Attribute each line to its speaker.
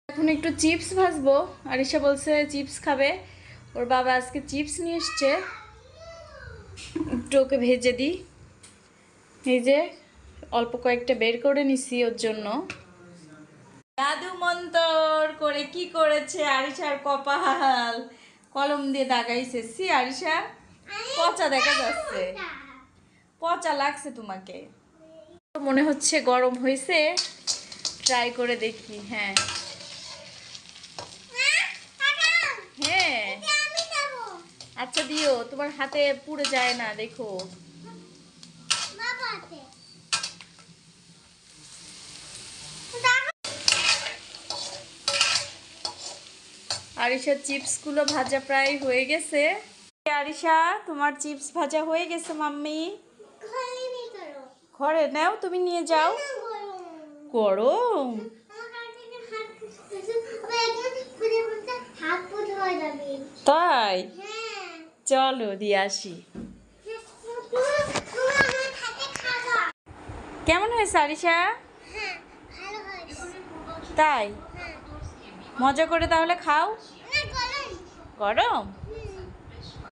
Speaker 1: এখন একটু চিপস ভাজবো। আরিশা বলছে চিপস খাবে, ওর বাবা আজকে চিপস নিয়ে এসছে, একটু ওকে ভেজে দিই। এই যে অল্প কয়েকটা বের করে নিছি ওর জন্য। জাদু মন্তর করে কি করেছে আরিশার কপাল, কলম দিয়ে দাগাইছে। সি আরিশা, পচা দেখা যাচ্ছে, পচা লাগছে তোমাকে। মনে হচ্ছে গরম হয়েছে, ট্রাই করে দেখি। হ্যাঁ হ্যাঁ আচ্ছা দিও, তোমার হাতে পুড়ে যায় না, দেখো। আরিশার চিপসগুলো ভাজা প্রায় হয়ে গেছে। আরিশা, তোমার চিপস ভাজা হয়ে গেছে মাম্মি। ঘরে নাও, তুমি নিয়ে যাও। গরম? তাই চলো দিয়ে আসি। কেমন হয়েছে আরিশা? তাই মজা করে তাহলে খাও। গরম?